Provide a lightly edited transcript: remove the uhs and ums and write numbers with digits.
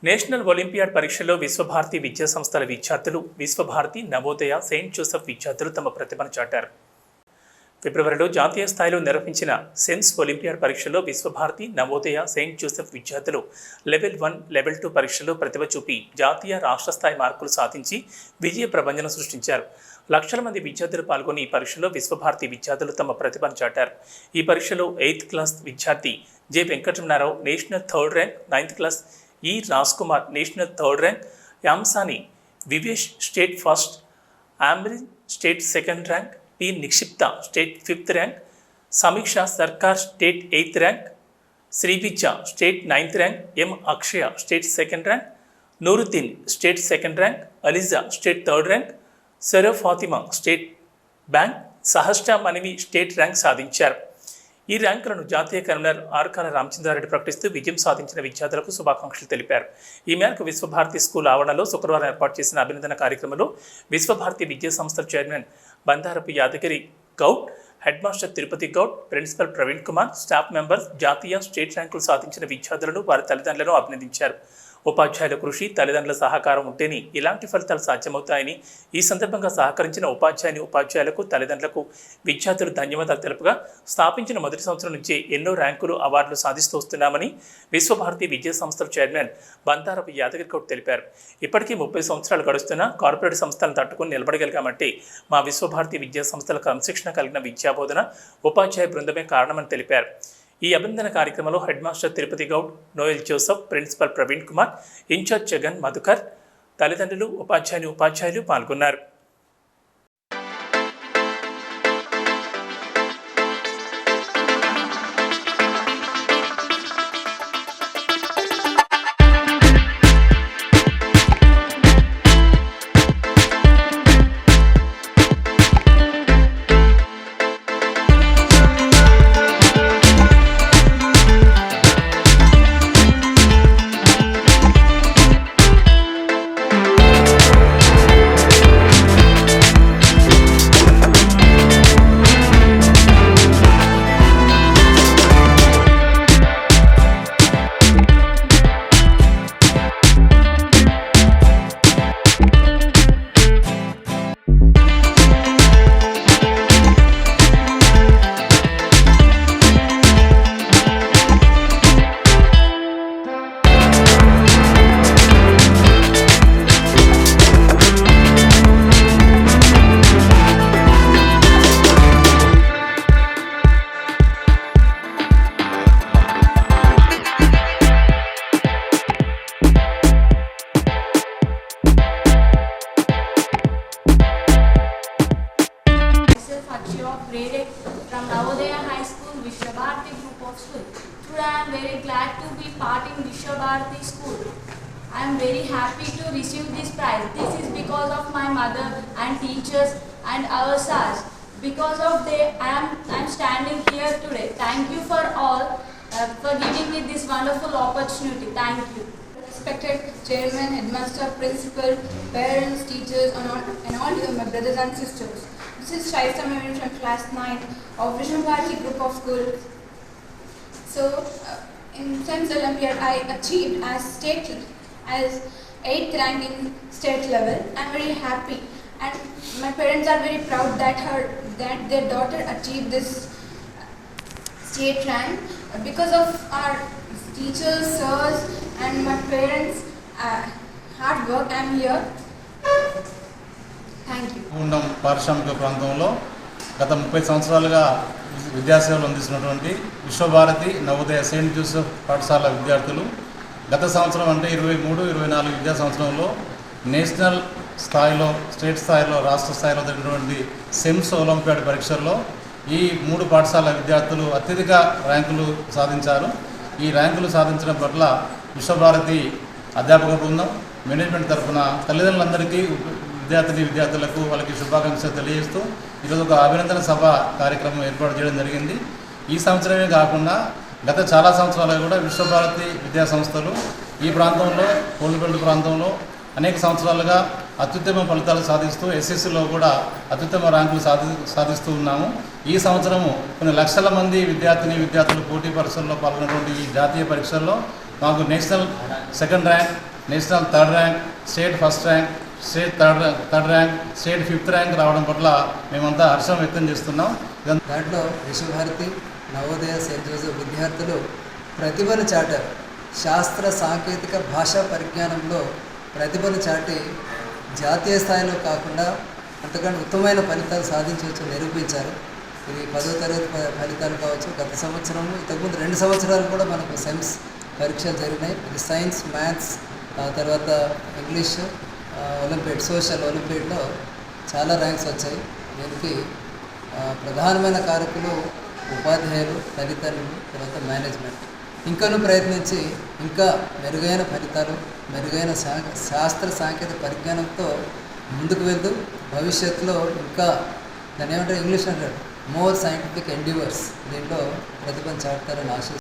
National olympiad పరీక్షల్లో విశ్వభారతి విద్యా సంస్థల విద్యార్థులు, విశ్వభారతి, నవోదయ, సెయింట్ జోసెఫ్ విద్యార్థులు తమ ప్రతిభను చాటారు. ఫిబ్రవరిలో జాతీయ స్థాయిలో నిర్వహించిన సెన్స్ ఒలింపియాడ్ పరీక్షల్లో విశ్వభారతి, నవోదయ, సెయింట్ జోసెఫ్ విద్యార్థులు లెవెల్ 1, లెవెల్ 2 పరీక్షల్లో ప్రతిభ చూపి జాతీయ, రాష్ట్ర స్థాయి మార్కులు సాధించి విజయ ప్రభంజనం సృష్టించారు. లక్షల మంది విద్యార్థులు పాల్గొని ఈ పరీక్షలో విశ్వభారతి విద్యార్థులు తమ ప్రతిభను చాటారు. ఈ పరీక్షలో 8th క్లాస్ విద్యార్థి J Venkataramanarao national 3rd rank, 9th class E Raj Kumar national 3rd rank, Yamsani Vivesh state first, Amrin state 2nd rank, P Nikshipta state 5th rank, Sameeksha Sarkar state 8th rank, Srividya state 9th rank, M Akshaya state 2nd rank, Nooruddin state 2nd rank, Aliza state 3rd rank, Saro Fatima state rank, సహస్ట Manavi state rank సాధించారు. ఈ ర్యాంకులను జాతీయ convener Arkala Ramachandra Reddy ప్రకటిస్తూ విజయం సాధించిన విద్యార్థులకు శుభాకాంక్షలు తెలిపారు. ఈ మేరకు విశ్వభారతి స్కూల్ ఆవరణలో శుక్రవారం ఏర్పాటు చేసిన అభినందన కార్యక్రమంలో విశ్వభారతి విద్యా సంస్థల chairman Bandarapu Yadagiri Goud, head master Tirupati Goud, principal Praveen Kumar, staff members జాతీయ, స్టేట్ ర్యాంకులు సాధించిన విద్యార్థులను, వారి తల్లిదండ్రులను అభినందించారు. ఉపాధ్యాయుల కృషి, తల్లిదండ్రుల సహకారం ఉంటేనే ఇలాంటి ఫలితాలు సాధ్యమవుతాయని, ఈ సందర్భంగా సహకరించిన ఉపాధ్యాయులకు, తల్లిదండ్రులకు విద్యార్థులు ధన్యవాదాలు తెలుపుగా, స్థాపించిన మొదటి సంవత్సరం నుంచే ఎన్నో ర్యాంకులు, అవార్డులు సాధిస్తూ వస్తున్నామని విశ్వభారతి విద్యా సంస్థల చైర్మన్ బందారపు యాదగిరి గౌడ్ తెలిపారు. ఇప్పటికీ 30 సంవత్సరాలు గడుస్తున్నా కార్పొరేట్ సంస్థలను తట్టుకుని నిలబడగలిగామంటే మా విశ్వభారతి విద్యా సంస్థల క్రమశిక్షణ కలిగిన విద్యాబోధన, ఉపాధ్యాయ బృందమే కారణమని తెలిపారు. ఈ అభినందన కార్యక్రమంలో head master Tirupati Goud, Noel Joseph, principal Praveen Kumar, incharge Jagan Madhukar, తల్లిదండ్రులు, ఉపాధ్యాయులు పాల్గొన్నారు. From Navodaya High School, Vishwabharati Group of School. Today I am very glad to be part in Vishwabharati School. I am very happy to receive this prize. This is because of my mother and teachers and our stars. Because of them, I am standing here today. Thank you for all for giving me this wonderful opportunity. Thank you. Respected Chairman, Headmaster, Principal, parents, teachers, and all my brothers and sisters. This is Shaista Mary from class 9 of Vishwabharati Group of School. So, in Sense Olympiad, I achieved as 8th rank in state level. I'm very happy, and my parents are very proud that their daughter achieved this state rank because of our teachers, sirs, and my parents' hard work. I'm here. ఉండం పారిశ్రామిక ప్రాంతంలో గత 30 సంవత్సరాలుగా విద్యాసేవలు అందిస్తున్నటువంటి Visvabharati, Navodaya, Saint Joseph పాఠశాల విద్యార్థులు గత సంవత్సరం అంటే 23-24 విద్యా సంవత్సరంలో నేషనల్ స్థాయిలో, స్టేట్ స్థాయిలో, రాష్ట్ర స్థాయిలో జరిగినటువంటి సెన్స్ ఒలింపియాడ్ పరీక్షల్లో ఈ 3 పాఠశాల విద్యార్థులు అత్యధిక ర్యాంకులు సాధించారు. ఈ ర్యాంకులు సాధించడం పట్ల విశ్వభారతి అధ్యాపక బృందం, మేనేజ్మెంట్ తరఫున తల్లిదండ్రులందరికీ, విద్యార్థులకు వాళ్ళకి శుభాకాంక్షలు తెలియజేస్తూ ఈరోజు ఒక అభినందన సభ కార్యక్రమం ఏర్పాటు చేయడం జరిగింది. ఈ సంవత్సరమే కాకుండా గత చాలా సంవత్సరాలుగా కూడా విశ్వభారతి విద్యా సంస్థలు ఈ ప్రాంతంలో, కోల్బెల్ట్ ప్రాంతంలో అనేక సంవత్సరాలుగా అత్యుత్తమ ఫలితాలు సాధిస్తూ ఎస్ఎస్సీలో కూడా అత్యుత్తమ ర్యాంకులు సాధిస్తూ ఉన్నాము. ఈ సంవత్సరము కొన్ని లక్షల మంది విద్యార్థులు పోటీ పరీక్షల్లో పాల్గొన్నటువంటి ఈ జాతీయ పరీక్షల్లో మాకు national second rank, national third rank, state first rank, state third rank, state fifth rank రావడం పట్ల మేమంతా హర్షం వ్యక్తం చేస్తున్నాం. దాంట్లో విశ్వభారతి, నవోదయ, సెయింట్ జోసెఫ్ విద్యార్థులు ప్రతిభను చాటారు. శాస్త్ర, సాంకేతిక, భాషా పరిజ్ఞానంలో ప్రతిభను చాటి జాతీయ స్థాయిలో కాకుండా అంతకంటే ఉత్తమమైన ఫలితాలు సాధించవచ్చు నిరూపించారు. ఇది 10వ తరగతి ఫలితాలు కావచ్చు. గత సంవత్సరము, ఇంతకుముందు 2 సంవత్సరాలు కూడా మనకు సెమ్స్ పరీక్షలు జరిగినాయి. ఇది సైన్స్, మ్యాథ్స్, తర్వాత ఇంగ్లీష్, ఒలింపియాడ్, సోషల్ ఒలింపియాడ్లో చాలా ర్యాంక్స్ వచ్చాయి. దీనికి ప్రధానమైన కారకులు ఉపాధ్యాయులు, తల్లిదండ్రులు, తర్వాత మేనేజ్మెంట్. ఇంకనూ ప్రయత్నించి ఇంకా మెరుగైన ఫలితాలు, మెరుగైన శాస్త్ర సాంకేతిక పరిజ్ఞానంతో ముందుకు వెళ్తూ భవిష్యత్తులో ఇంకా దాన్ని ఏమంటారు ఇంగ్లీష్ అంటారు మోర్ సైంటిఫిక్ ఎండివర్స్ దీంట్లో ప్రతిభను చాటుతారని ఆశిస్తున్నాను.